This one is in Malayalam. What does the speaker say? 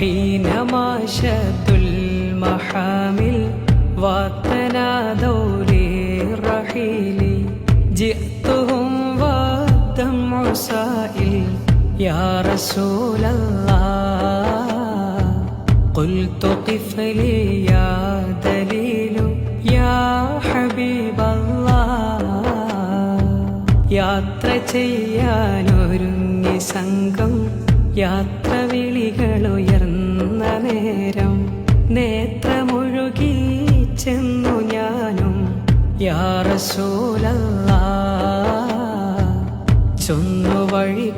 حينما شدوا المحامل وتنادوا للرحيل جئتهم والدمع سائل يا رسول الله قلت قف لي يا دليل يا حبيب الله യാത്ര ചെയ്യാനൊരുങ്ങി സംഘം യാത്ര വിളികളുയർന്ന നേരം നേത്രമൊഴുകി ചെന്നു ഞാനും യാ റസൂലല്ലാഹ് ചൊന്നു വഴി